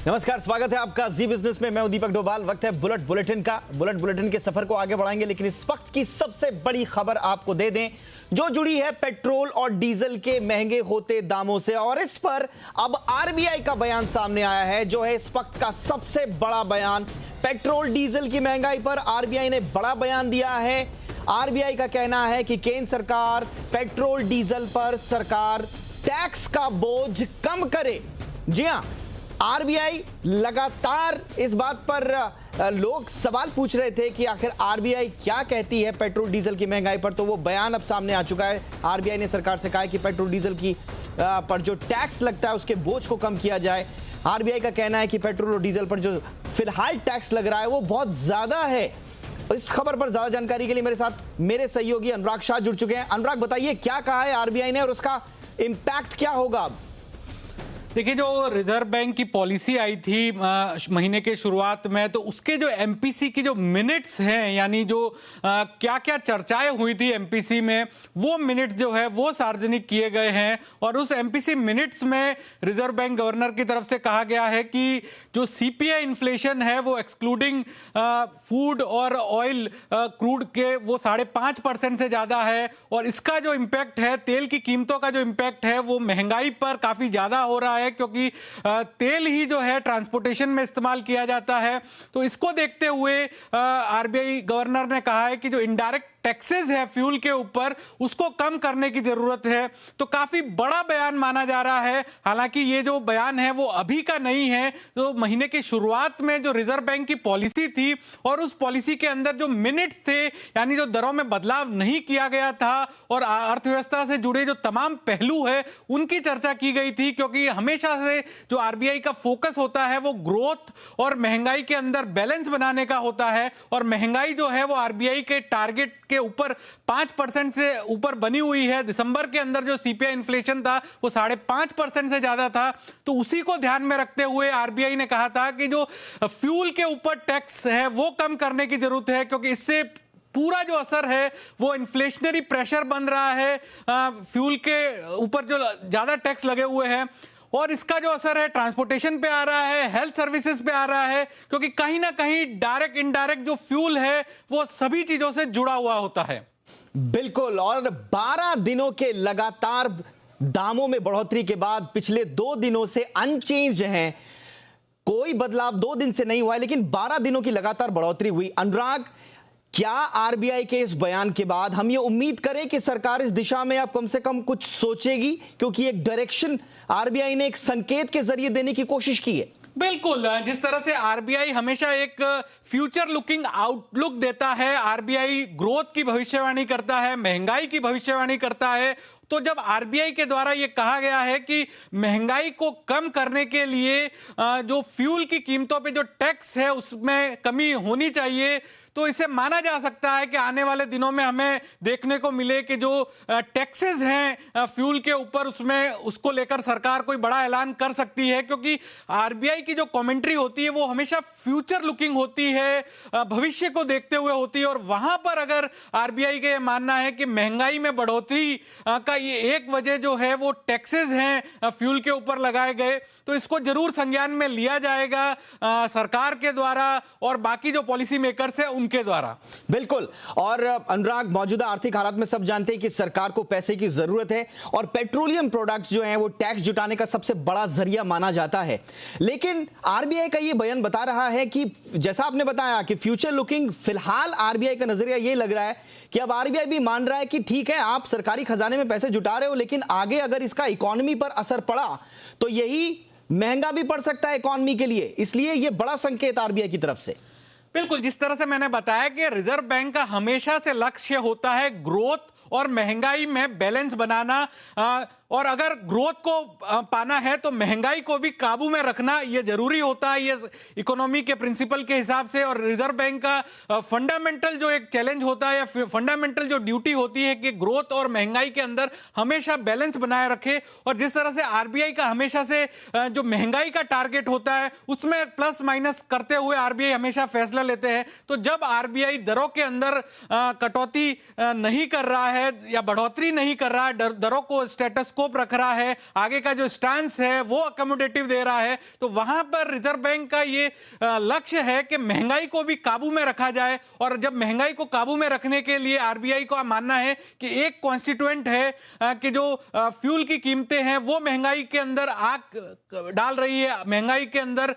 नमस्कार, स्वागत है आपका जी बिजनेस में। मैं हूं दीपक डोभाल। वक्त है बुलेट बुलेटिन का। बुलेट बुलेटिन के सफर को आगे बढ़ाएंगे, लेकिन इस वक्त की सबसे बड़ी खबर आपको दे दें जो जुड़ी है पेट्रोल और डीजल के महंगे होते दामों से। और इस पर अब आरबीआई का बयान सामने आया है, जो है इस वक्त का सबसे बड़ा बयान। पेट्रोल डीजल की महंगाई पर आरबीआई ने बड़ा बयान दिया है। आरबीआई का कहना है कि केंद्र सरकार पेट्रोल डीजल पर सरकार टैक्स का बोझ कम करे। जी हां, आरबीआई लगातार इस बात पर लोग सवाल पूछ रहे थे कि आखिर आरबीआई क्या कहती है पेट्रोल डीजल की महंगाई पर, तो वो बयान अब सामने आ चुका है। आरबीआई ने सरकार से कहा है कि पेट्रोल डीजल की पर जो टैक्स लगता है उसके बोझ को कम किया जाए। आरबीआई का कहना है कि पेट्रोल और डीजल पर जो फिलहाल टैक्स लग रहा है वो बहुत ज्यादा है। इस खबर पर ज्यादा जानकारी के लिए मेरे साथ मेरे सहयोगी अनुराग शाह जुड़ चुके हैं। अनुराग, बताइए क्या कहा है आरबीआई ने और उसका इंपैक्ट क्या होगा अब? देखिए, जो रिजर्व बैंक की पॉलिसी आई थी महीने के शुरुआत में, तो उसके जो एमपीसी की जो मिनट्स हैं, यानी जो क्या क्या चर्चाएं हुई थी एमपीसी में, वो मिनट्स जो है वो सार्वजनिक किए गए हैं। और उस एमपीसी मिनट्स में रिजर्व बैंक गवर्नर की तरफ से कहा गया है कि जो सीपीआई इन्फ्लेशन है वो एक्सक्लूडिंग फूड और ऑयल क्रूड के वो 5.5% से ज्यादा है। और इसका जो इम्पैक्ट है, तेल की कीमतों का जो इम्पैक्ट है वो महंगाई पर काफी ज्यादा हो रहा है, क्योंकि तेल ही जो है ट्रांसपोर्टेशन में इस्तेमाल किया जाता है। तो इसको देखते हुए आरबीआई गवर्नर ने कहा है कि जो इनडायरेक्ट टैक्सेस है फ्यूल के ऊपर, उसको कम करने की जरूरत है। तो काफी बड़ा बयान माना जा रहा है। हालांकि ये जो बयान है वो अभी का नहीं है, तो महीने की शुरुआत में जो रिजर्व बैंक की पॉलिसी थी और उस पॉलिसी के अंदर जो मिनट्स थे, यानी जो दरों में बदलाव नहीं किया गया था और अर्थव्यवस्था से जुड़े जो तमाम पहलू है उनकी चर्चा की गई थी। क्योंकि हमेशा से जो आरबीआई का फोकस होता है वो ग्रोथ और महंगाई के अंदर बैलेंस बनाने का होता है। और महंगाई जो है वो आरबीआई के टारगेट के ऊपर 5% से ऊपर बनी हुई है। दिसंबर के अंदर जो सीपीआई इन्फ्लेशन था वो 5.5% से ज्यादा था। तो उसी को ध्यान में रखते हुए आरबीआई ने कहा था कि जो फ्यूल के ऊपर टैक्स है वो कम करने की जरूरत है, क्योंकि इससे पूरा जो असर है वो इन्फ्लेशनरी प्रेशर बन रहा है। फ्यूल के ऊपर जो ज्यादा टैक्स लगे हुए हैं और इसका जो असर है ट्रांसपोर्टेशन पे आ रहा है, हेल्थ सर्विसेज पे आ रहा है, क्योंकि कहीं ना कहीं डायरेक्ट इनडायरेक्ट जो फ्यूल है वो सभी चीजों से जुड़ा हुआ होता है। बिल्कुल। और 12 दिनों के लगातार दामों में बढ़ोतरी के बाद पिछले 2 दिनों से अनचेंज हैं, कोई बदलाव 2 दिन से नहीं हुआ है, लेकिन 12 दिनों की लगातार बढ़ोतरी हुई। अनुराग, क्या आरबीआई के इस बयान के बाद हम ये उम्मीद करें कि सरकार इस दिशा में अब कम से कम कुछ सोचेगी, क्योंकि एक डायरेक्शन आरबीआई ने एक संकेत के जरिए देने की कोशिश की है? बिल्कुल, जिस तरह से आरबीआई हमेशा एक फ्यूचर लुकिंग आउटलुक देता है, आरबीआई ग्रोथ की भविष्यवाणी करता है, महंगाई की भविष्यवाणी करता है। तो जब आरबीआई के द्वारा यह कहा गया है कि महंगाई को कम करने के लिए जो फ्यूल की कीमतों पे जो टैक्स है उसमें कमी होनी चाहिए, तो इसे माना जा सकता है कि आने वाले दिनों में हमें देखने को मिले कि जो टैक्सेस हैं फ्यूल के ऊपर, उसमें उसको लेकर सरकार कोई बड़ा ऐलान कर सकती है। क्योंकि आरबीआई की जो कमेंट्री होती है वो हमेशा फ्यूचर लुकिंग होती है, भविष्य को देखते हुए होती है। और वहां पर अगर आरबीआई का यह मानना है कि महंगाई में बढ़ोतरी का ये एक वजह जो है वो टैक्सेस हैं फ्यूल के ऊपर लगाए गए, तो इसको जरूर संज्ञान में लिया जाएगा सरकार के द्वारा और बाकी जो पॉलिसी मेकर्स है उनके द्वारा। बिल्कुल। और अनुराग, मौजूदा आर्थिक हालात में सब जानते हैं कि सरकार को पैसे की जरूरत है और पेट्रोलियम प्रोडक्ट्स जो हैं वो टैक्स जुटाने का सबसे बड़ा जरिया माना जाता है। लेकिन आरबीआई का ये बयान बता रहा है कि जैसा आपने बताया कि फ्यूचर लुकिंग, फिलहाल आरबीआई का नजरिया ये लग रहा है कि अब आरबीआई भी मान रहा है कि ठीक है, आप सरकारी खजाने में पैसे जुटा रहे हो, लेकिन आगे अगर इसका इकोनॉमी पर असर पड़ा तो यही महंगा भी पड़ सकता है इकोनॉमी के लिए। इसलिए यह बड़ा संकेत आरबीआई की तरफ से। बिल्कुल, जिस तरह से मैंने बताया कि रिजर्व बैंक का हमेशा से लक्ष्य होता है ग्रोथ और महंगाई में बैलेंस बनाना, और अगर ग्रोथ को पाना है तो महंगाई को भी काबू में रखना यह जरूरी होता है, ये इकोनॉमी के प्रिंसिपल के हिसाब से। और रिजर्व बैंक का फंडामेंटल जो एक चैलेंज होता है या फंडामेंटल जो ड्यूटी होती है कि ग्रोथ और महंगाई के अंदर हमेशा बैलेंस बनाए रखे। और जिस तरह से आरबीआई का हमेशा से जो महंगाई का टारगेट होता है उसमें प्लस माइनस करते हुए आरबीआई हमेशा फैसला लेते हैं। तो जब आरबीआई दरों के अंदर कटौती नहीं कर रहा है या बढ़ोतरी नहीं कर रहा है, दरों को स्टेटस स्कोप रख रहा है, आगे का जो स्टांस है वो अकोमोडेटिव दे रहा है। तो वहां पर रिजर्व बैंक का ये लक्ष्य है कि महंगाई को भी काबू में रखा जाए। और जब महंगाई को काबू में रखने के लिए आरबीआई को मानना है कि एक कॉन्स्टिट्यूएंट है कि जो फ्यूल की कीमतें हैं वो महंगाई के अंदर आग डाल रही है, महंगाई के अंदर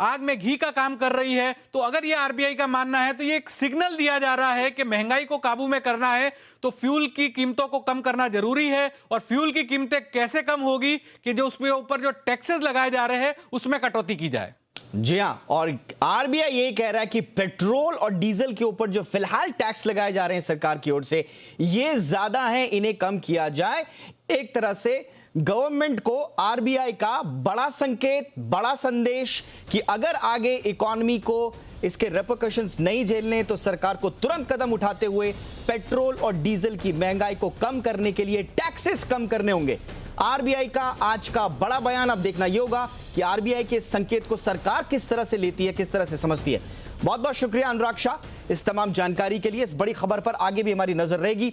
आग में घी का काम कर रही है। तो अगर ये आरबीआई का मानना है तो ये एक सिग्नल दिया जा रहा है कि महंगाई को काबू में करना है तो फ्यूल की कीमतों को कम करना जरूरी है। और फ्यूल की कीमतें कैसे कम होगी कि जो उसके ऊपर जो टैक्सेस लगाए जा रहे हैं उसमें कटौती की जाए। जी हां, और आरबीआई ये कह रहा है कि पेट्रोल और डीजल के ऊपर जो फिलहाल टैक्स लगाए जा रहे हैं सरकार की ओर से, ये ज्यादा है, इन्हें कम किया जाए। एक तरह से गवर्नमेंट को आरबीआई का बड़ा संकेत, बड़ा संदेश कि अगर आगे इकोनॉमी को इसके रेपरकशंस नहीं झेलने तो सरकार को तुरंत कदम उठाते हुए पेट्रोल और डीजल की महंगाई को कम करने के लिए टैक्सेस कम करने होंगे। आरबीआई का आज का बड़ा बयान। अब देखना यह होगा कि आरबीआई के संकेत को सरकार किस तरह से लेती है, किस तरह से समझती है। बहुत बहुत शुक्रिया अनुराग शाह इस तमाम जानकारी के लिए। इस बड़ी खबर पर आगे भी हमारी नजर रहेगी।